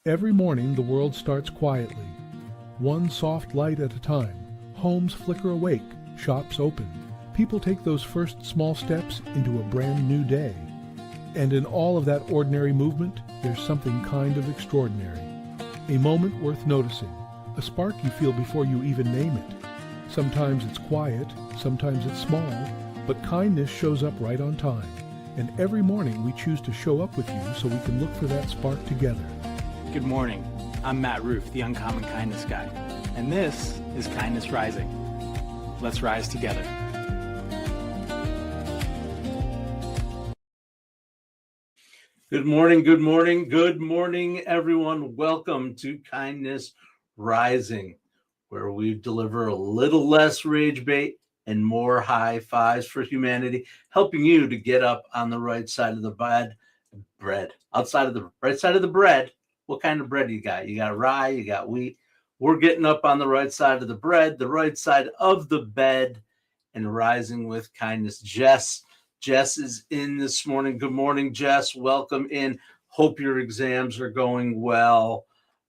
Every morning the world starts quietly, one soft light at a time. Homes flicker awake, shops open. People take those first small steps into a brand new day. And in all of that ordinary movement, there's something kind of extraordinary. A moment worth noticing, a spark you feel before you even name it. Sometimes it's quiet, sometimes it's small, but kindness shows up right on time. And every morning we choose to show up with you so we can look for that spark together. Good morning. I'm Matt Roof, the Uncommon Kindness Guy, and this is Kindness Rising. Let's rise together. Good morning, good morning, good morning, everyone. Welcome to Kindness Rising, where we deliver a little less rage bait and more high fives for humanity, helping you to get up on the right side of the bread, outside of the right side of the bread. What kind of bread you got? You got rye, you got wheat. We're getting up on the right side of the bread, the right side of the bed, and rising with kindness. Jess is in this morning. Good morning, Jess. Welcome in. Hope your exams are going well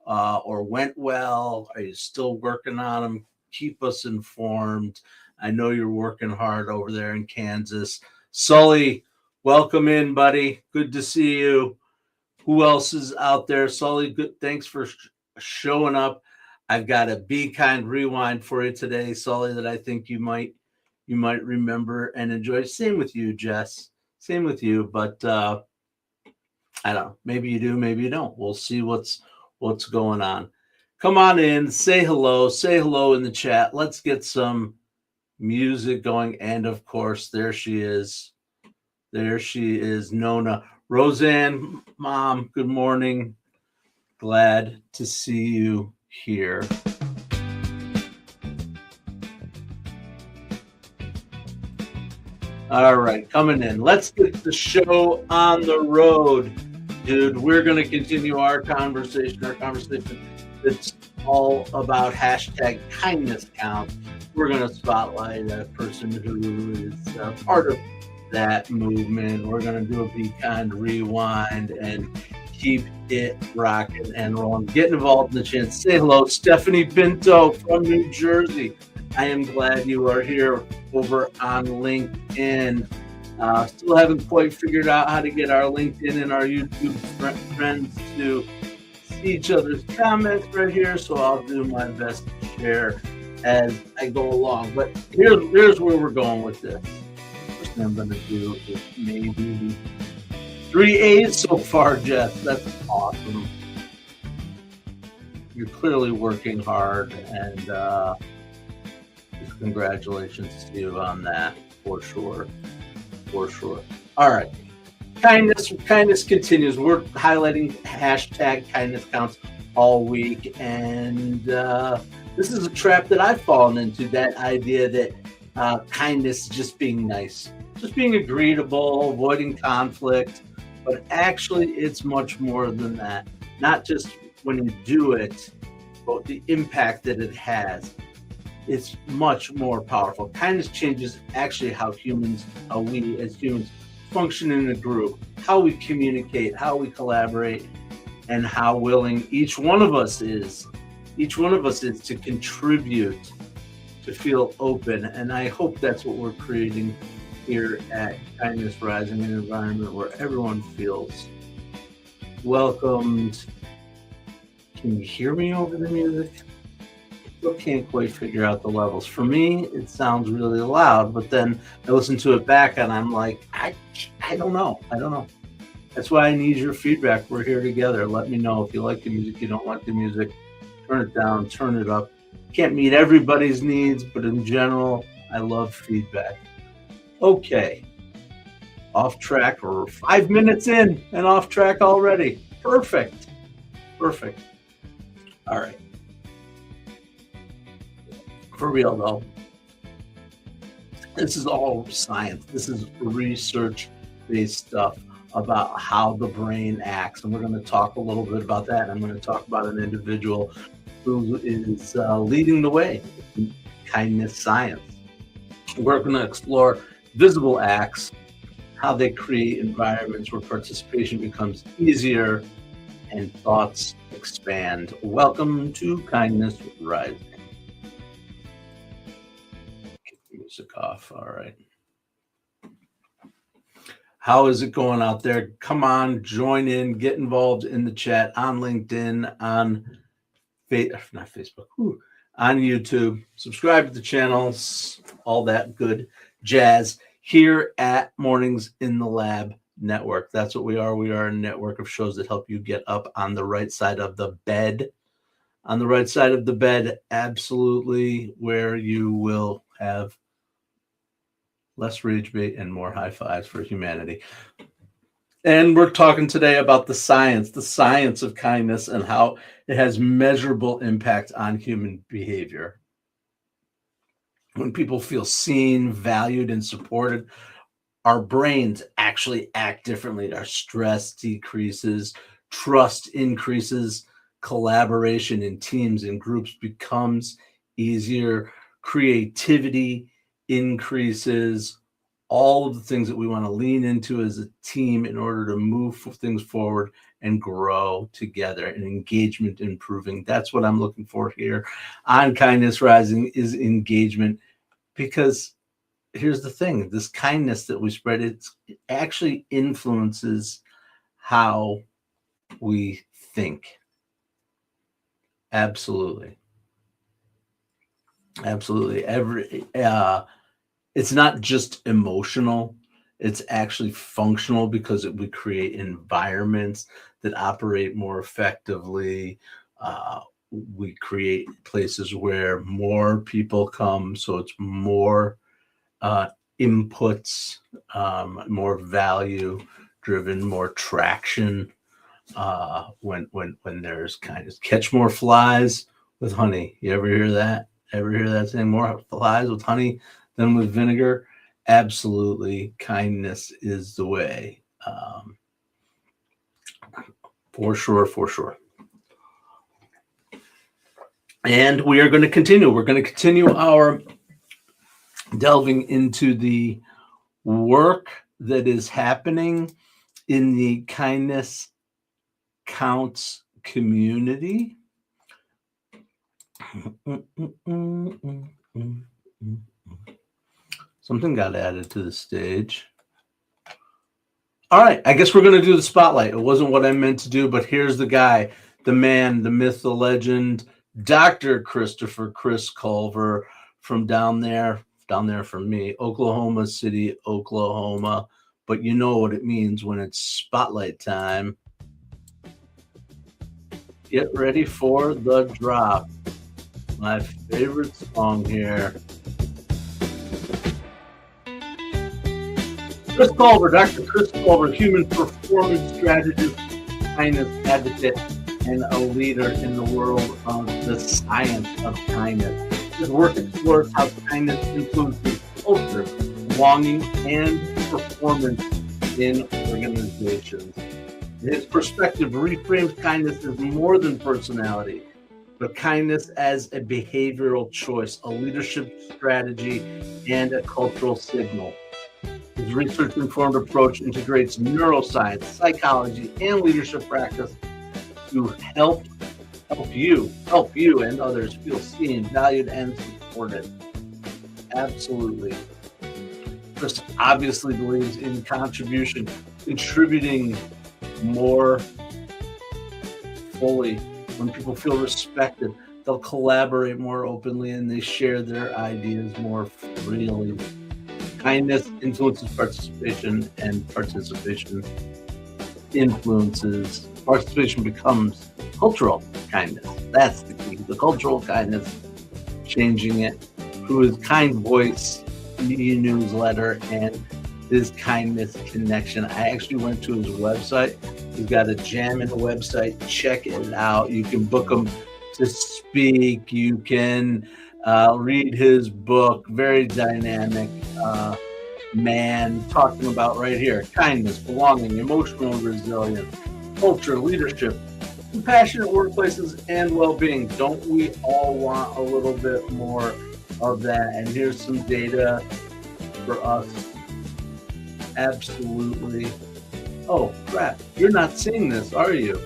or went well. Are you still working on them? Keep us informed. I know you're working hard over there in Kansas. Sully, welcome in, buddy. Good to see you. Who else is out there? Sully, good. Thanks for showing up. I've got a Be Kind rewind for you today, Sully, that I think you might remember and enjoy. Same with you, Jess. Same with you, but I don't know. Maybe you do, maybe you don't. We'll see what's going on. Come on in, say hello in the chat. Let's get some music going. And of course, there she is. There she is, Nona. Roseanne, Mom, good morning. Glad to see you here. All right, coming in. Let's get the show on the road, dude. We're going to continue our conversation. It's all about hashtag kindness count. We're going to spotlight a person who is part of that movement. We're going to do a Be Kind rewind and keep it rocking and rolling. Get involved in the chant. Say hello, Stephanie Pinto from New Jersey. I am glad you are here over on LinkedIn. Still haven't quite figured out how to get our LinkedIn and our YouTube friends to see each other's comments right here, so I'll do my best to share as I go along. But here's where we're going with this. First thing I'm going to do is maybe 3 A's so far, Jeff. That's awesome. You're clearly working hard, and congratulations to you on that, for sure. All right. Kindness continues. We're highlighting hashtag kindness counts all week, and this is a trap that I've fallen into, that idea that kindness is just being nice, just being agreeable, avoiding conflict, but actually it's much more than that. Not just when you do it, but the impact that it has. It's much more powerful. Kindness changes actually how we as humans function in a group, how we communicate, how we collaborate, and how willing each one of us is to contribute, to feel open. And I hope that's what we're creating here at Kindness Rising, an environment where everyone feels welcomed. Can you hear me over the music? Still can't quite figure out the levels. For me, it sounds really loud, but then I listen to it back and I'm like, I don't know. That's why I need your feedback. We're here together. Let me know if you like the music, you don't like the music. Turn it down, turn it up. Can't meet everybody's needs, but in general, I love feedback. Okay. Off track. We're 5 minutes in and off track already. Perfect. All right. For real though, this is all science. This is research-based stuff about how the brain acts, and we're going to talk a little bit about that. I'm going to talk about an individual who is leading the way in kindness science. We're going to explore visible acts, how they create environments where participation becomes easier and thoughts expand. Welcome to Kindness Rising. Get the music off. All right. How is it going out there? Come on, join in, get involved in the chat on LinkedIn, on not Facebook, on YouTube. Subscribe to the channels, all that good jazz here at Mornings in the Lab Network. That's what we are. We are a network of shows that help you get up on the right side of the bed. On the right side of the bed, absolutely, where you will have less rage bait and more high fives for humanity. And we're talking today about the science of kindness and how it has measurable impact on human behavior. When people feel seen, valued, and supported, our brains actually act differently. Our stress decreases, trust increases, collaboration in teams and groups becomes easier, creativity increases, all of the things that we want to lean into as a team in order to move things forward and grow together, and engagement improving. That's what I'm looking for here on Kindness Rising, is engagement. Because here's the thing, this kindness that we spread, it actually influences how we think. Absolutely. It's not just emotional, it's actually functional, because we create environments that operate more effectively. We create places where more people come, so it's more inputs, more value driven, more traction. When there's kindness, catch more flies with honey. You ever hear that? Saying, more flies with honey than with vinegar? Absolutely, kindness is the way. For sure. And we are going to continue. We're going to continue our delving into the work that is happening in the Kindness Counts community. Something got added to the stage. All right, I guess we're going to do the spotlight. It wasn't what I meant to do, but here's the guy, the man, the myth, the legend, Dr. Chris Culver, from down there from me, Oklahoma City, Oklahoma. But you know what it means when it's spotlight time. Get ready for the drop. My favorite song here. Chris Culver, Dr. Chris Culver, human performance strategist, kindness advocate, and a leader in the world of the science of kindness. His work explores how kindness influences culture, belonging, and performance in organizations. His perspective reframes kindness as more than personality, but kindness as a behavioral choice, a leadership strategy, and a cultural signal. His research-informed approach integrates neuroscience, psychology, and leadership practice to help you and others feel seen, valued, and supported. Absolutely. Chris obviously believes in contribution, contributing more fully. When people feel respected, they'll collaborate more openly and they share their ideas more freely. Kindness influences participation, and participation becomes cultural kindness. That's the key. The cultural kindness, changing it through his Kind Voice newsletter and his Kindness Connection. I actually went to his website. He's got a jam in the website. Check it out. You can book him to speak. You can read his book. Very dynamic man, talking about right here: kindness, belonging, emotional resilience, culture, leadership, compassionate workplaces, and well-being. Don't we all want a little bit more of that? And here's some data for us. Absolutely. Oh crap, you're not seeing this, are you?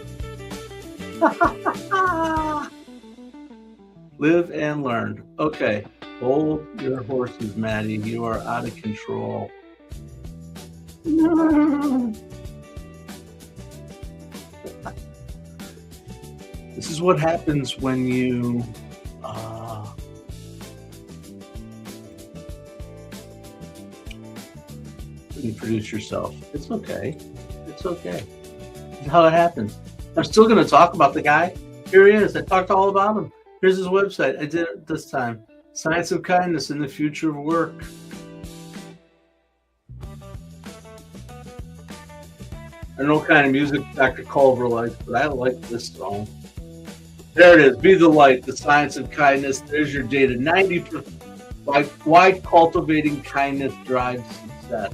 Live and learn. Okay. Hold your horses, Maddie. You are out of control. This is what happens when you produce yourself. It's okay. It's okay. It's how it happens. I'm still going to talk about the guy. Here he is. I talked all about him. Here's his website. I did it this time. Science of Kindness in the Future of Work. I don't know what kind of music Dr. Culver likes, but I like this song. There it is. Be the light, the science of kindness. There's your data. 90%. Why cultivating kindness drives success.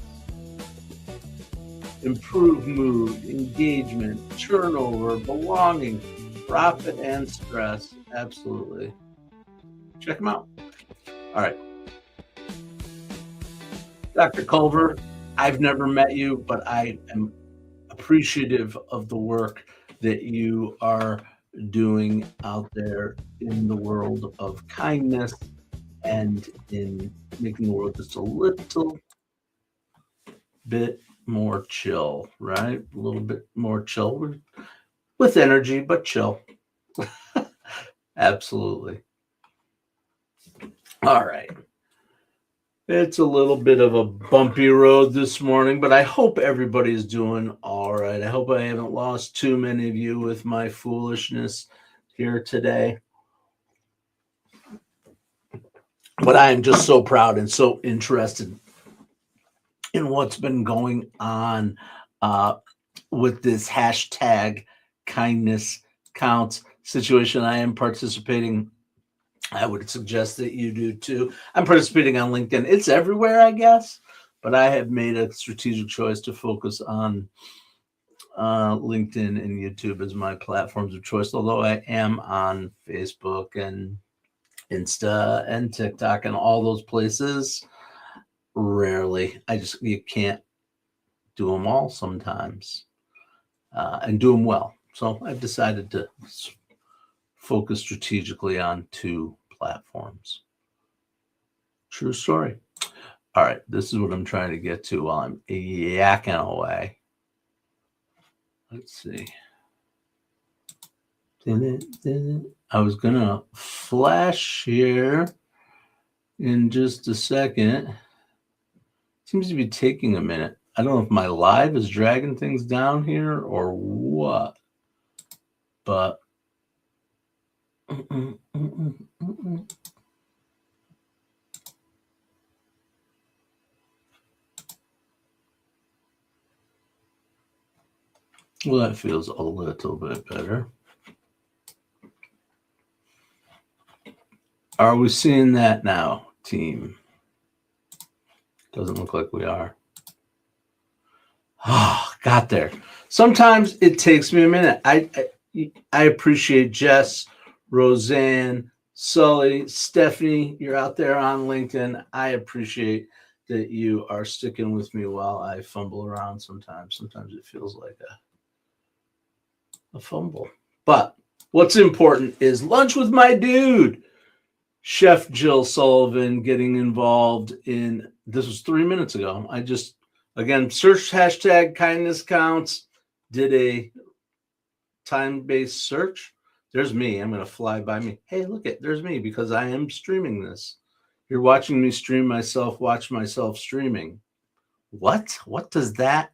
Improve mood, engagement, turnover, belonging, profit, and stress. Absolutely. Check them out. All right. Dr. Culver, I've never met you, but I am appreciative of the work that you are doing out there in the world of kindness and in making the world just a little bit more chill, right? A little bit more chill with energy, but chill. Absolutely. All right. It's a little bit of a bumpy road this morning, but I hope everybody's doing all right. I hope I haven't lost too many of you with my foolishness here today. But I am just so proud and so interested in what's been going on with this hashtag kindness counts situation. I am participating. I would suggest that you do too. I'm participating on LinkedIn. It's everywhere, I guess, but I have made a strategic choice to focus on LinkedIn and YouTube as my platforms of choice, although I am on Facebook and Insta and TikTok and all those places. Rarely. You can't do them all sometimes and do them well. So I've decided to focus strategically on two platforms. True story. All right, this is what I'm trying to get to while I'm yakking away. Let's see. I was gonna flash here in just a second. Seems to be taking a minute. I don't know if my live is dragging things down here or what, but well, that feels a little bit better. Are we seeing that now, team? Doesn't look like we are. Oh, got there. Sometimes it takes me a minute. I appreciate Jess, Roseanne, Sully, Stephanie. You're out there on LinkedIn. I appreciate that you are sticking with me while I fumble around sometimes. Sometimes it feels like a fumble. But what's important is lunch with my dude, Chef Jill Sullivan, getting involved in, this was 3 minutes ago. I just, again, searched hashtag kindness counts, did a time-based search. There's me. I'm going to fly by me. Hey, look at, there's me because I am streaming this. You're watching me stream myself, watch myself streaming. What? What does that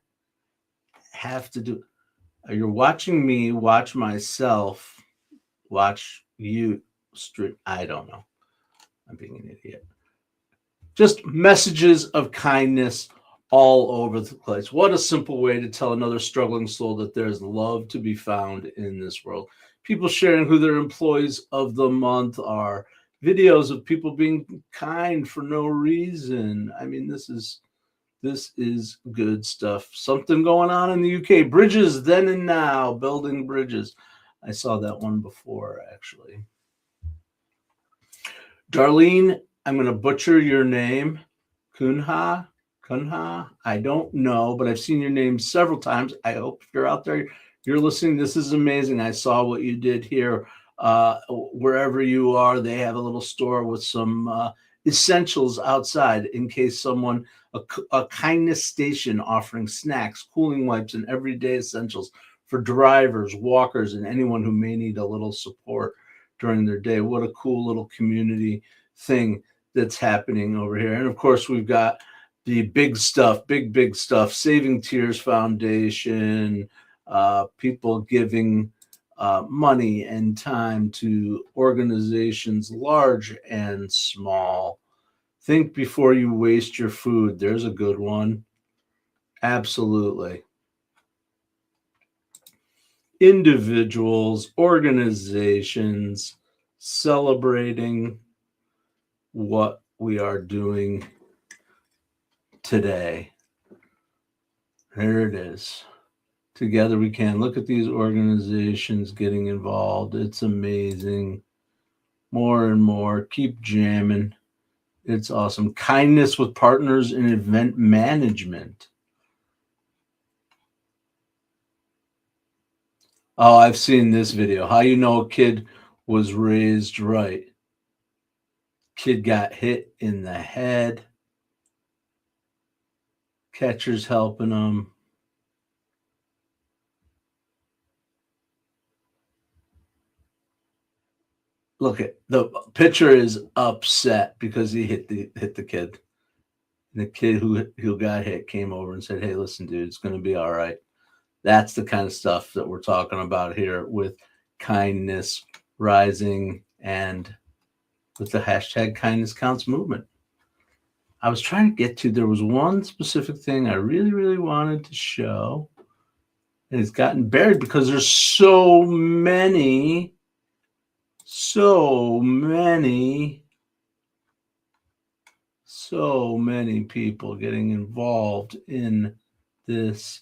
have to do? You're watching me watch myself, watch you stream. I don't know. I'm being an idiot. Just messages of kindness all over the place. What a simple way to tell another struggling soul that there's love to be found in this world. People sharing who their employees of the month are. Videos of people being kind for no reason. I mean, this is good stuff. Something going on in the UK. Bridges then and now, building bridges. I saw that one before, actually. Darlene, I'm going to butcher your name. Kunha, I don't know, but I've seen your name several times. I hope if you're out there, you're listening, this is amazing. I saw what you did here. Wherever you are, they have a little store with some essentials outside in case someone, a kindness station offering snacks, cooling wipes, and everyday essentials for drivers, walkers, and anyone who may need a little support during their day. What a cool little community thing that's happening over here. And of course, we've got the big stuff, big stuff, Saving Tears Foundation, people giving money and time to organizations large and small. Think before you waste your food. There's a good one. Absolutely. Individuals, organizations celebrating what we are doing today. There it is. Together we can. Look at these organizations getting involved. It's amazing. More and more. Keep jamming. It's awesome. Kindness with partners in event management. Oh, I've seen this video. How you know a kid was raised right? Kid got hit in the head. Catcher's helping him. Look at the pitcher is upset because he hit the kid. And the kid who got hit came over and said, "Hey, listen, dude, it's going to be all right." That's the kind of stuff that we're talking about here with kindness rising and with the hashtag kindness counts movement. I was trying to get to, there was one specific thing I really wanted to show, and it's gotten buried because there's so many people getting involved in this.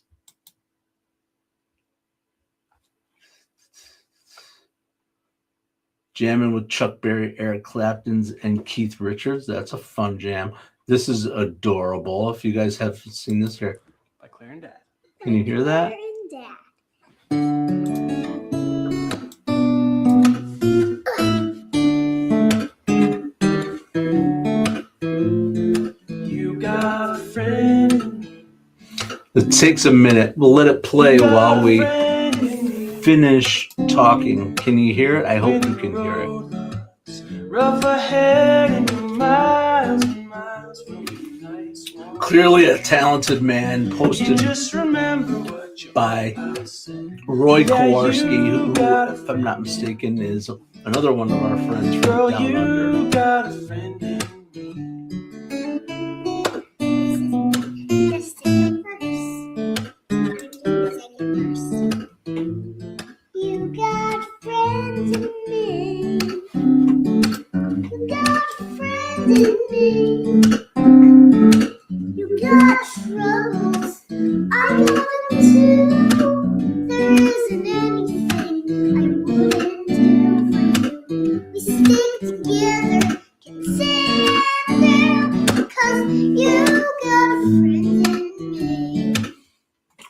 Jamming with Chuck Berry, Eric Clapton's, and Keith Richards. That's a fun jam. This is adorable. If you guys have seen this here. By Claire and Dad. Can you hear that? You got a friend. It takes a minute. We'll let it play while we finish talking. Can you hear it? I hope you can hear it. Rough ahead and miles and miles from nice. Clearly a talented man, posted by Roy Kowarski, who, if I'm not mistaken, is another one of our friends from down under.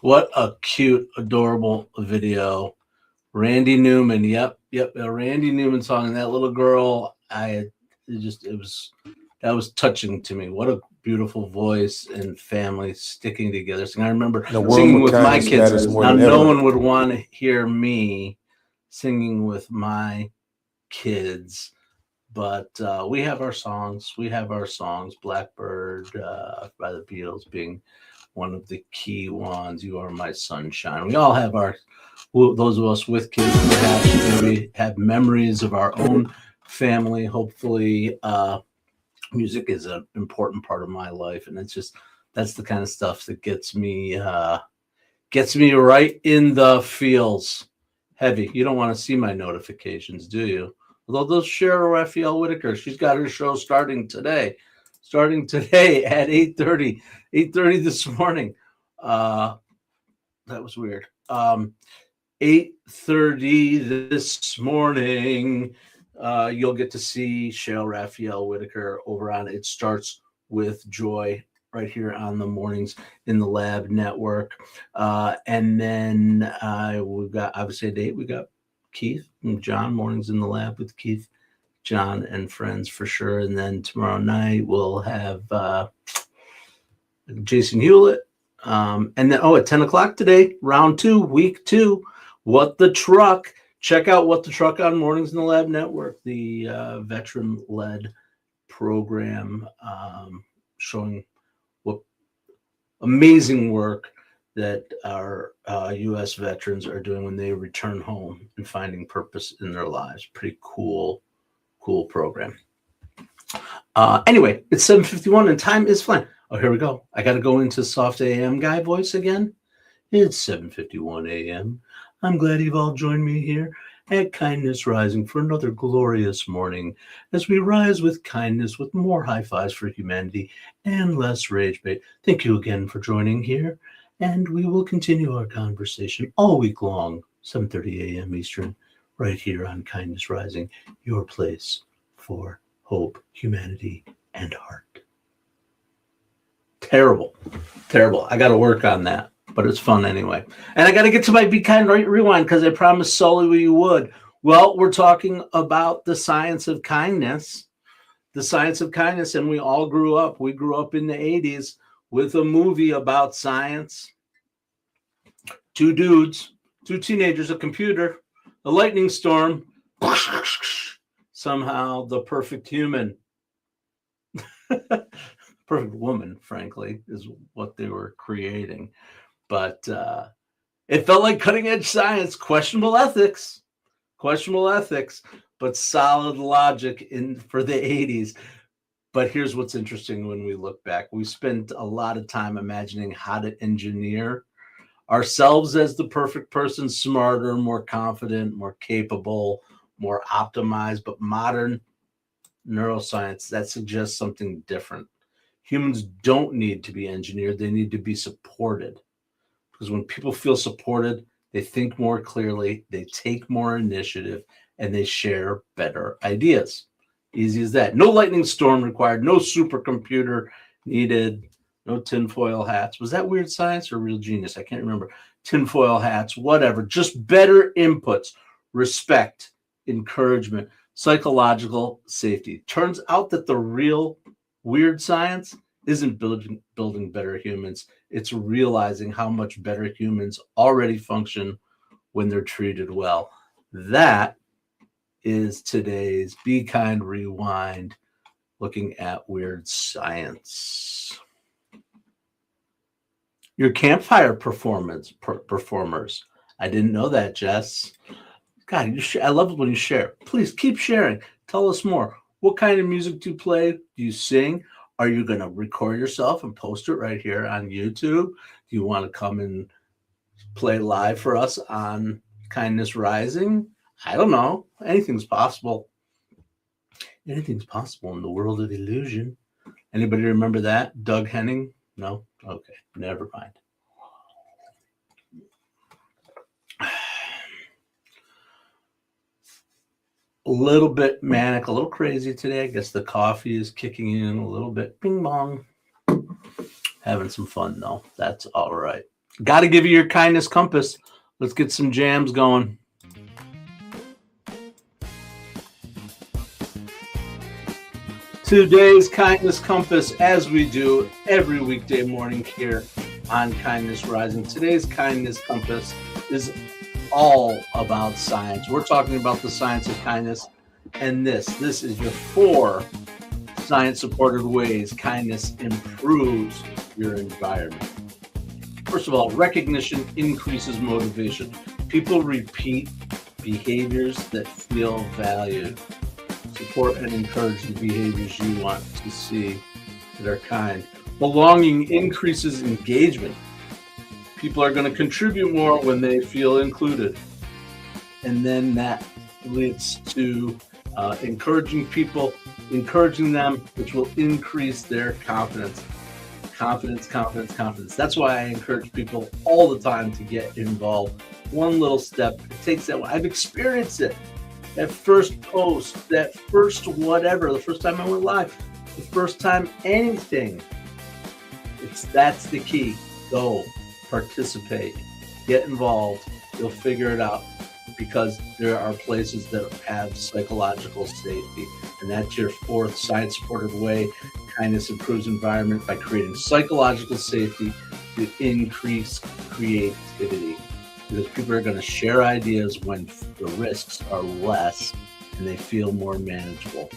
What a cute, adorable video. Randy Newman. Yep. A Randy Newman song. And that little girl, that was touching to me. What a beautiful voice and family sticking together. I remember singing with my kids. Now, no one would want to hear me singing with my kids, but we have our songs. Blackbird by the Beatles being one of the key ones. You Are My Sunshine. We all have those of us with kids perhaps maybe have memories of our own family. Hopefully, music is an important part of my life, and that's the kind of stuff that gets me right in the feels. Heavy. You don't want to see my notifications, do you? Although those Cheryl Raphael Whitaker, she's got her show starting today at 8:30 this morning. That was weird. 8:30 this morning. You'll get to see Cheryl Raphael Whitaker over on It Starts With Joy right here on the Mornings in the Lab network. And then we've got, obviously, at 8, we got Keith and John, Mornings in the Lab with Keith, John, and friends for sure. And then tomorrow night we'll have Jason Hewlett. And then, at 10 o'clock today, round 2, week 2, What the Truck. Check out What the Truck on Mornings in the Lab network, the veteran-led program showing what amazing work that our U.S. veterans are doing when they return home and finding purpose in their lives. Pretty cool program. Anyway, it's 7:51 and time is flying. Oh, here we go. I got to go into soft AM guy voice again. It's 7:51 a.m. I'm glad you've all joined me here at Kindness Rising for another glorious morning as we rise with kindness, with more high fives for humanity and less rage bait. Thank you again for joining here, and we will continue our conversation all week long, 7:30 a.m. Eastern, right here on Kindness Rising, your place for hope, humanity, and heart. Terrible. I got to work on that, but it's fun anyway. And I got to get to my Be Kind Rewind because I promised Sully you would. Well, we're talking about the science of kindness. The science of kindness, and we all grew up. We grew up in the 80s with a movie about science. 2 dudes, 2 teenagers, a computer, a lightning storm. Somehow the perfect human. Perfect woman, frankly, is what they were creating. But it felt like cutting edge science, questionable ethics, but solid logic for the 80s. But here's what's interesting when we look back. We spent a lot of time imagining how to engineer ourselves as the perfect person, smarter, more confident, more capable, more optimized. But modern neuroscience, that suggests something different. Humans don't need to be engineered. They need to be supported. Because when people feel supported, they think more clearly, they take more initiative, and they share better ideas. Easy as that. No lightning storm required, no supercomputer needed, no tinfoil hats. Was that weird science or real genius? I can't remember. Tinfoil hats, whatever. Just better inputs, respect, encouragement, psychological safety. Turns out that the real weird science isn't building better humans. It's realizing how much better humans already function when they're treated well. That is today's Be Kind Rewind, looking at weird science. Your campfire performers. I didn't know that, Jess. God, I love it when you share. Please keep sharing. Tell us more. What kind of music do you play? Do you sing? Are you going to record yourself and post it right here on YouTube? Do you want to come and play live for us on Kindness Rising? I don't know. Anything's possible. Anything's possible in the world of illusion. Anybody remember that? Doug Henning? No? Okay, never mind. A little bit manic, a little crazy today. I guess the coffee is kicking in a little bit. Bing bong. Having some fun, though. That's all right. Got to give you your kindness compass. Let's get some jams going. Today's kindness compass, as we do every weekday morning here on Kindness Rising. Today's kindness compass is all about science. We're talking about the science of kindness, and this is your 4 science-supported ways kindness improves your environment. First of all, recognition increases motivation. People repeat behaviors that feel valued. Support and encourage the behaviors you want to see that are kind. Belonging increases engagement. People are going to contribute more when they feel included. And then that leads to encouraging people, encouraging them, which will increase their confidence. Confidence. That's why I encourage people all the time to get involved. One little step. It takes that one. I've experienced it. That first post, that first whatever, the first time I went live, the first time anything. That's the key. Go, participate, get involved. You'll figure it out, because there are places that have psychological safety, and that's your fourth science-supported way. Kindness improves environment by creating psychological safety to increase creativity, because people are going to share ideas when the risks are less and they feel more manageable.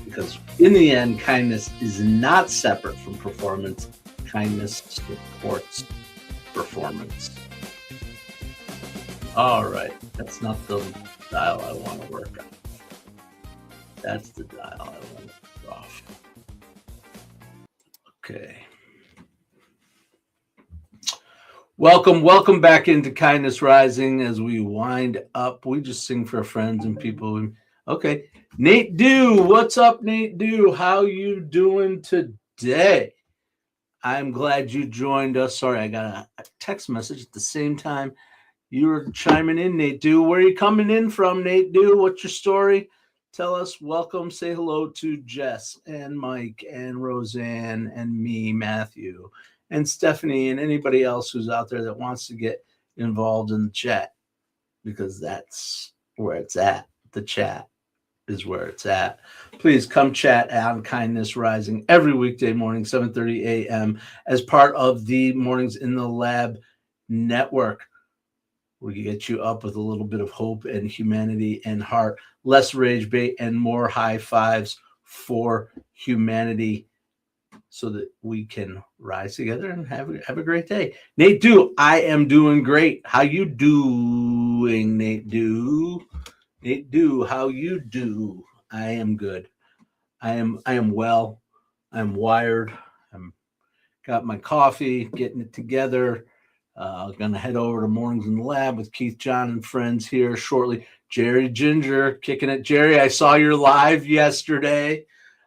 Because in the end, kindness is not separate from performance. Kindness supports performance. All right, that's not the dial I want to work on. That's the dial I want to work off. Okay. Welcome back into Kindness Rising. As we wind up, we just sing for friends and people. Okay, Nate Dew, what's up, Nate Dew? How you doing today? I'm glad you joined us. Sorry, I got a text message at the same time you were chiming in, Nate Dew. Where are you coming in from, Nate Dew? What's your story? Tell us. Welcome. Say hello to Jess and Mike and Roseanne and me, Matthew, and Stephanie, and anybody else who's out there that wants to get involved in the chat, because that's where it's at. The chat is where it's at. Please come chat on Kindness Rising every weekday morning, 7:30 a.m. as part of the Mornings in the Lab network. We get you up with a little bit of hope and humanity and heart, less rage bait and more high fives for humanity, so that we can rise together and have a great day. Nate Dew, I am doing great. How you doing, Nate Dew? Nate Dew, how you do? I am good. I am well. I'm wired. I'm got my coffee, getting it together. Gonna head over to Mornings in the Lab with Keith, John, and friends here shortly. Jerry Ginger kicking it. Jerry, I saw your live yesterday.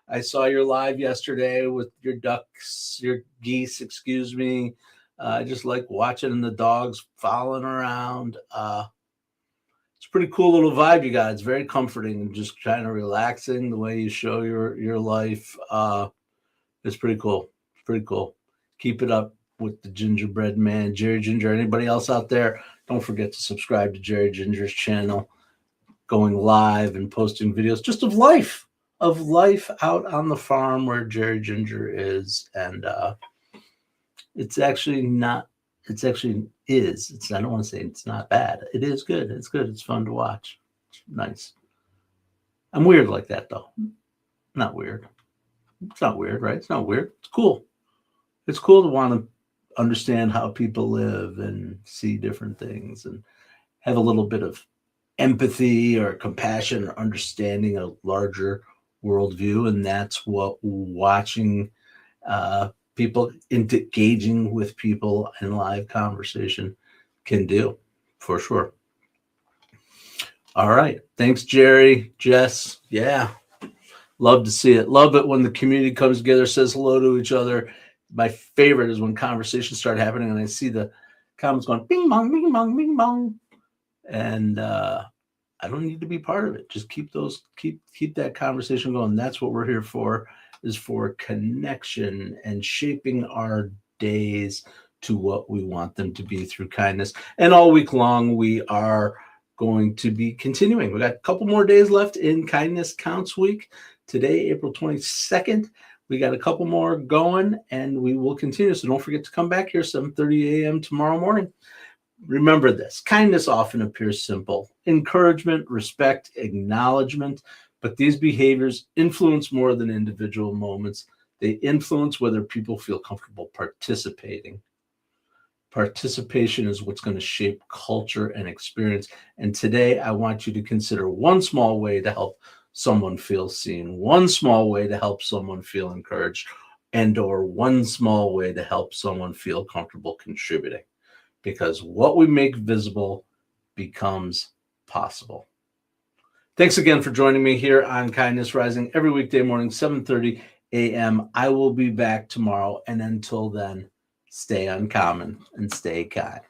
With your ducks, your geese, excuse me. I just like watching the dogs following around. It's a pretty cool little vibe you got. It's very comforting and just kind of relaxing the way you show your life. It's pretty cool. Keep it up with the gingerbread man, Jerry Ginger. Anybody else out there, don't forget to subscribe to Jerry Ginger's channel, going live and posting videos just of life out on the farm where Jerry Ginger is. And it's actually I don't want to say it's not bad. It is good. It's good. It's fun to watch. It's nice. I'm weird like that, though. Not weird. It's not weird, right? It's not weird. It's cool. It's cool to want to understand how people live and see different things and have a little bit of empathy or compassion or understanding a larger worldview. And that's what watching people engaging with people in live conversation can do, for sure. All right. Thanks, Jerry, Jess. Yeah. Love to see it. Love it when the community comes together, says hello to each other. My favorite is when conversations start happening and I see the comments going bing bong, bing bong, bing bong. And I don't need to be part of it. Just keep that conversation going. That's what we're here for, is for connection and shaping our days to what we want them to be through kindness. And all week long, we are going to be continuing. We got a couple more days left in Kindness Counts Week. Today, April 22nd. We got a couple more going, and we will continue. So don't forget to come back here 7:30 a.m. tomorrow morning. Remember this: kindness often appears simple. Encouragement, respect, acknowledgement. But these behaviors influence more than individual moments. They influence whether people feel comfortable participating. Participation is what's going to shape culture and experience. And today, I want you to consider one small way to help someone feel seen, one small way to help someone feel encouraged, or one small way to help someone feel comfortable contributing. Because what we make visible becomes possible. Thanks again for joining me here on Kindness Rising every weekday morning, 7:30 a.m. I will be back tomorrow. And until then, stay uncommon and stay kind.